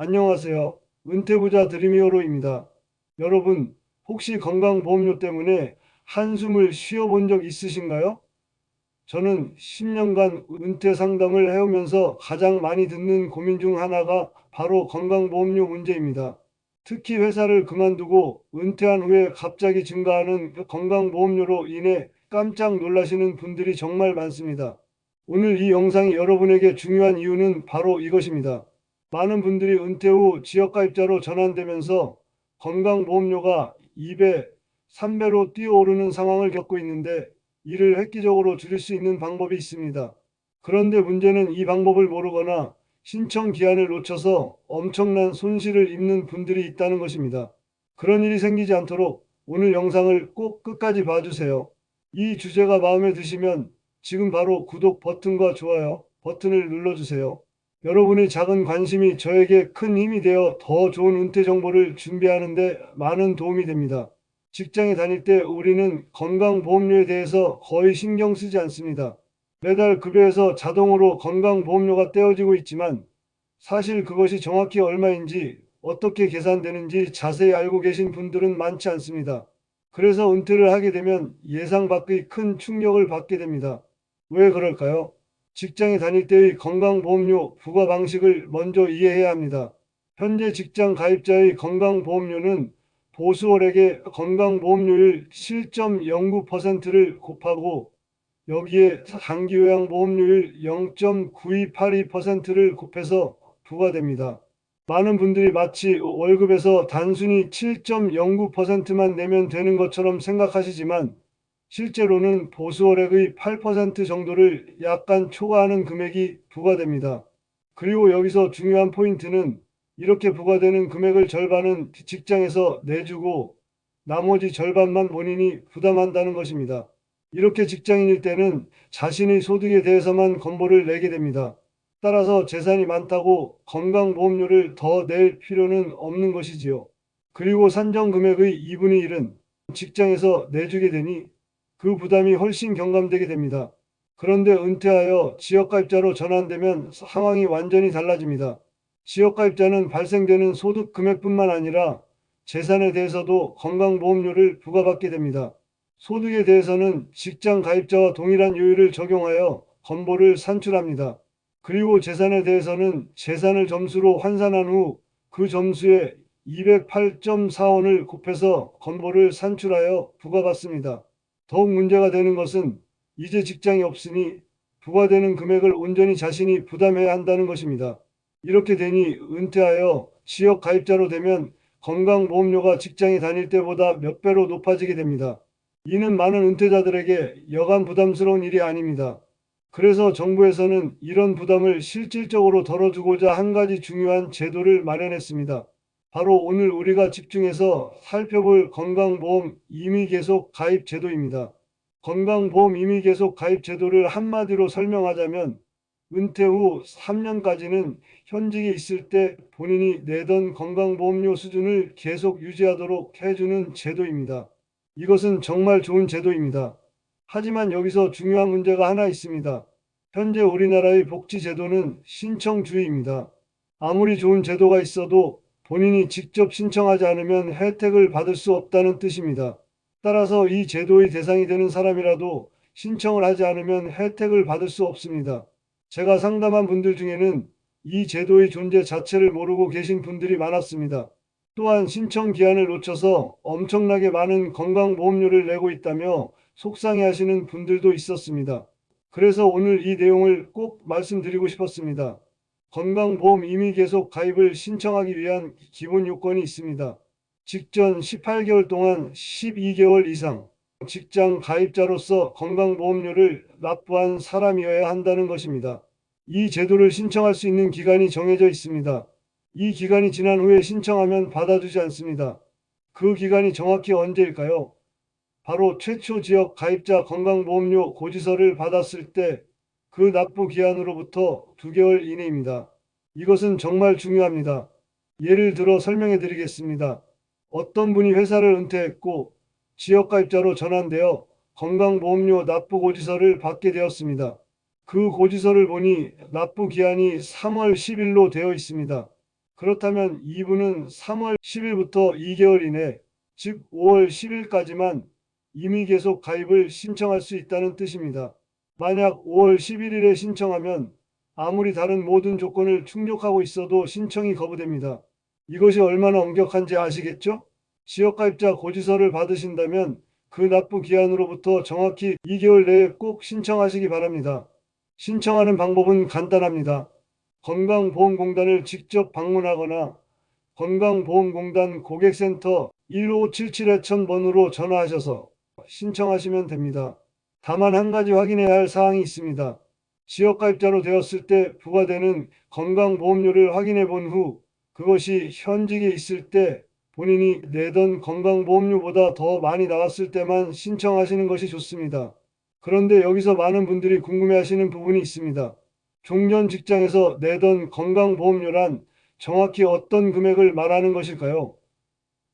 안녕하세요. 은퇴부자 드림히어로입니다. 여러분, 혹시 건강보험료 때문에 한숨을 쉬어본 적 있으신가요? 저는 10년간 은퇴 상담을 해오면서 가장 많이 듣는 고민 중 하나가 바로 건강보험료 문제입니다. 특히 회사를 그만두고 은퇴한 후에 갑자기 증가하는 건강보험료로 인해 깜짝 놀라시는 분들이 정말 많습니다. 오늘 이 영상이 여러분에게 중요한 이유는 바로 이것입니다. 많은 분들이 은퇴 후 지역가입자로 전환되면서 건강보험료가 2배, 3배로 뛰어오르는 상황을 겪고 있는데 이를 획기적으로 줄일 수 있는 방법이 있습니다. 그런데 문제는 이 방법을 모르거나 신청 기한을 놓쳐서 엄청난 손실을 입는 분들이 있다는 것입니다. 그런 일이 생기지 않도록 오늘 영상을 꼭 끝까지 봐주세요. 이 주제가 마음에 드시면 지금 바로 구독 버튼과 좋아요 버튼을 눌러주세요. 여러분의 작은 관심이 저에게 큰 힘이 되어 더 좋은 은퇴 정보를 준비하는 데 많은 도움이 됩니다. 직장에 다닐 때 우리는 건강보험료에 대해서 거의 신경 쓰지 않습니다. 매달 급여에서 자동으로 건강보험료가 떼어지고 있지만 사실 그것이 정확히 얼마인지 어떻게 계산되는지 자세히 알고 계신 분들은 많지 않습니다. 그래서 은퇴를 하게 되면 예상 밖의 큰 충격을 받게 됩니다. 왜 그럴까요? 직장에 다닐 때의 건강보험료 부과 방식을 먼저 이해해야 합니다. 현재 직장 가입자의 건강보험료는 보수월액의 건강보험료율 7.09%를 곱하고 여기에 장기요양보험료율 0.9282%를 곱해서 부과됩니다. 많은 분들이 마치 월급에서 단순히 7.09%만 내면 되는 것처럼 생각하시지만 실제로는 보수월액의 8% 정도를 약간 초과하는 금액이 부과됩니다. 그리고 여기서 중요한 포인트는 이렇게 부과되는 금액을 절반은 직장에서 내주고 나머지 절반만 본인이 부담한다는 것입니다. 이렇게 직장인일 때는 자신의 소득에 대해서만 건보를 내게 됩니다. 따라서 재산이 많다고 건강보험료를 더 낼 필요는 없는 것이지요. 그리고 산정 금액의 2분의 1은 직장에서 내주게 되니 그 부담이 훨씬 경감되게 됩니다. 그런데 은퇴하여 지역가입자로 전환되면 상황이 완전히 달라집니다. 지역가입자는 발생되는 소득 금액뿐만 아니라 재산에 대해서도 건강보험료를 부과받게 됩니다. 소득에 대해서는 직장 가입자와 동일한 요율을 적용하여 건보를 산출합니다. 그리고 재산에 대해서는 재산을 점수로 환산한 후 그 점수에 208.4원을 곱해서 건보를 산출하여 부과받습니다. 더욱 문제가 되는 것은 이제 직장이 없으니 부과되는 금액을 온전히 자신이 부담해야 한다는 것입니다. 이렇게 되니 은퇴하여 지역 가입자로 되면 건강보험료가 직장에 다닐 때보다 몇 배로 높아지게 됩니다. 이는 많은 은퇴자들에게 여간 부담스러운 일이 아닙니다. 그래서 정부에서는 이런 부담을 실질적으로 덜어주고자 한 가지 중요한 제도를 마련했습니다. 바로 오늘 우리가 집중해서 살펴볼 건강보험 임의계속 가입 제도입니다. 건강보험 임의계속 가입 제도를 한마디로 설명하자면 은퇴 후 3년까지는 현직에 있을 때 본인이 내던 건강보험료 수준을 계속 유지하도록 해주는 제도입니다. 이것은 정말 좋은 제도입니다. 하지만 여기서 중요한 문제가 하나 있습니다. 현재 우리나라의 복지제도는 신청주의입니다. 아무리 좋은 제도가 있어도 본인이 직접 신청하지 않으면 혜택을 받을 수 없다는 뜻입니다. 따라서 이 제도의 대상이 되는 사람이라도 신청을 하지 않으면 혜택을 받을 수 없습니다. 제가 상담한 분들 중에는 이 제도의 존재 자체를 모르고 계신 분들이 많았습니다. 또한 신청 기한을 놓쳐서 엄청나게 많은 건강보험료를 내고 있다며 속상해하시는 분들도 있었습니다. 그래서 오늘 이 내용을 꼭 말씀드리고 싶었습니다. 건강보험 임의계속 가입을 신청하기 위한 기본 요건이 있습니다. 직전 18개월 동안 12개월 이상 직장 가입자로서 건강보험료를 납부한 사람이어야 한다는 것입니다. 이 제도를 신청할 수 있는 기간이 정해져 있습니다. 이 기간이 지난 후에 신청하면 받아주지 않습니다. 그 기간이 정확히 언제일까요? 바로 최초 지역 가입자 건강보험료 고지서를 받았을 때 그 납부 기한으로부터 2개월 이내입니다. 이것은 정말 중요합니다. 예를 들어 설명해 드리겠습니다. 어떤 분이 회사를 은퇴했고 지역 가입자로 전환되어 건강보험료 납부 고지서를 받게 되었습니다. 그 고지서를 보니 납부 기한이 3월 10일로 되어 있습니다. 그렇다면 2부는 3월 10일부터 2개월 이내, 즉 5월 10일까지만 임의 계속 가입을 신청할 수 있다는 뜻입니다. 만약 5월 11일에 신청하면 아무리 다른 모든 조건을 충족하고 있어도 신청이 거부됩니다. 이것이 얼마나 엄격한지 아시겠죠? 지역가입자 고지서를 받으신다면 그 납부 기한으로부터 정확히 2개월 내에 꼭 신청하시기 바랍니다. 신청하는 방법은 간단합니다. 건강보험공단을 직접 방문하거나 건강보험공단 고객센터 1577-2000번으로 전화하셔서 신청하시면 됩니다. 다만 한 가지 확인해야 할 사항이 있습니다. 지역가입자로 되었을 때 부과되는 건강보험료를 확인해 본 후 그것이 현직에 있을 때 본인이 내던 건강보험료보다 더 많이 나왔을 때만 신청하시는 것이 좋습니다. 그런데 여기서 많은 분들이 궁금해하시는 부분이 있습니다. 종전 직장에서 내던 건강보험료란 정확히 어떤 금액을 말하는 것일까요?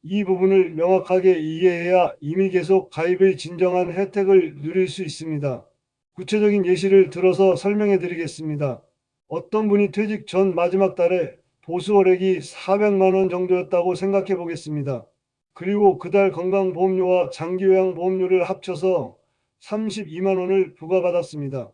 이 부분을 명확하게 이해해야 임의 계속 가입의 진정한 혜택을 누릴 수 있습니다. 구체적인 예시를 들어서 설명해 드리겠습니다. 어떤 분이 퇴직 전 마지막 달에 보수월액이 400만 원 정도였다고 생각해 보겠습니다. 그리고 그달 건강보험료와 장기요양보험료를 합쳐서 32만 원을 부과받았습니다.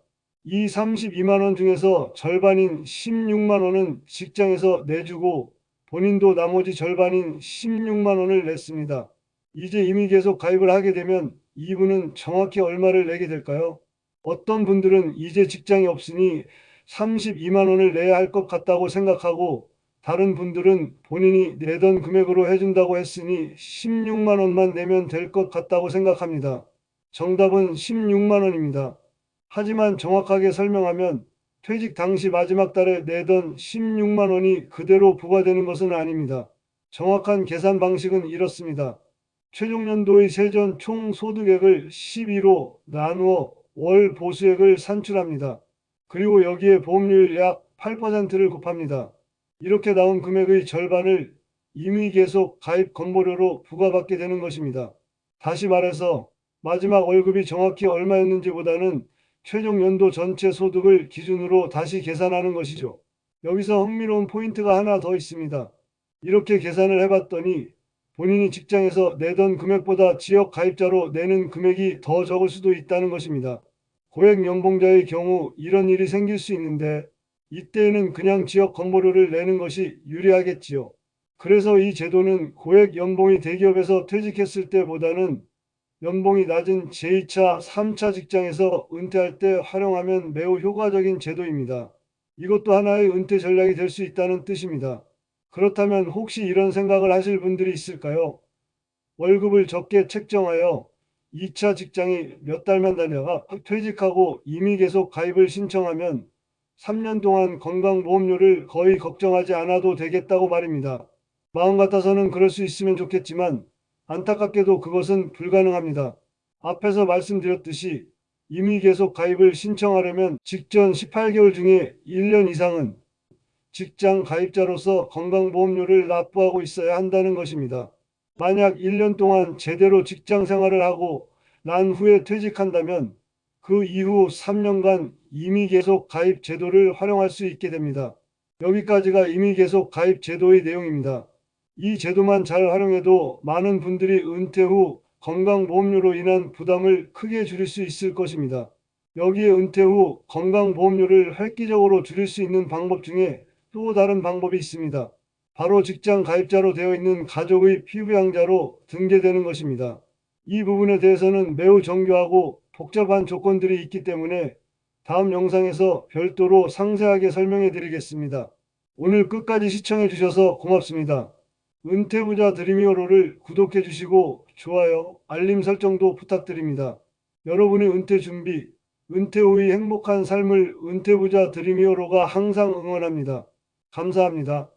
이 32만 원 중에서 절반인 16만 원은 직장에서 내주고 본인도 나머지 절반인 16만 원을 냈습니다. 이제 임의 계속 가입을 하게 되면 이분은 정확히 얼마를 내게 될까요? 어떤 분들은 이제 직장이 없으니 32만 원을 내야 할 것 같다고 생각하고 다른 분들은 본인이 내던 금액으로 해준다고 했으니 16만 원만 내면 될 것 같다고 생각합니다. 정답은 16만 원입니다. 하지만 정확하게 설명하면 퇴직 당시 마지막 달에 내던 16만 원이 그대로 부과되는 것은 아닙니다. 정확한 계산 방식은 이렇습니다. 최종 연도의 세전 총 소득액을 12로 나누어 월 보수액을 산출합니다. 그리고 여기에 보험료율 약 8%를 곱합니다. 이렇게 나온 금액의 절반을 임의 계속 가입 건보료로 부과받게 되는 것입니다. 다시 말해서 마지막 월급이 정확히 얼마였는지보다는 최종 연도 전체 소득을 기준으로 다시 계산하는 것이죠. 여기서 흥미로운 포인트가 하나 더 있습니다. 이렇게 계산을 해봤더니 본인이 직장에서 내던 금액보다 지역 가입자로 내는 금액이 더 적을 수도 있다는 것입니다. 고액 연봉자의 경우 이런 일이 생길 수 있는데 이때에는 그냥 지역 건보료를 내는 것이 유리하겠지요. 그래서 이 제도는 고액 연봉이 대기업에서 퇴직했을 때보다는 연봉이 낮은 제2차, 3차 직장에서 은퇴할 때 활용하면 매우 효과적인 제도입니다. 이것도 하나의 은퇴 전략이 될 수 있다는 뜻입니다. 그렇다면 혹시 이런 생각을 하실 분들이 있을까요? 월급을 적게 책정하여 2차 직장이 몇 달만 다녀가 퇴직하고 임의 계속 가입을 신청하면 3년 동안 건강보험료를 거의 걱정하지 않아도 되겠다고 말입니다. 마음 같아서는 그럴 수 있으면 좋겠지만 안타깝게도 그것은 불가능합니다. 앞에서 말씀드렸듯이 임의 계속 가입을 신청하려면 직전 18개월 중에 1년 이상은 직장 가입자로서 건강보험료를 납부하고 있어야 한다는 것입니다. 만약 1년 동안 제대로 직장 생활을 하고 난 후에 퇴직한다면 그 이후 3년간 임의 계속 가입 제도를 활용할 수 있게 됩니다. 여기까지가 임의 계속 가입 제도의 내용입니다. 이 제도만 잘 활용해도 많은 분들이 은퇴 후 건강보험료로 인한 부담을 크게 줄일 수 있을 것입니다. 여기에 은퇴 후 건강보험료를 획기적으로 줄일 수 있는 방법 중에 또 다른 방법이 있습니다. 바로 직장 가입자로 되어 있는 가족의 피부양자로 등재되는 것입니다. 이 부분에 대해서는 매우 정교하고 복잡한 조건들이 있기 때문에 다음 영상에서 별도로 상세하게 설명해 드리겠습니다. 오늘 끝까지 시청해 주셔서 고맙습니다. 은퇴부자 드림히어로를 구독해 주시고 좋아요, 알림 설정도 부탁드립니다. 여러분의 은퇴 준비, 은퇴 후의 행복한 삶을 은퇴부자 드림히어로가 항상 응원합니다. 감사합니다.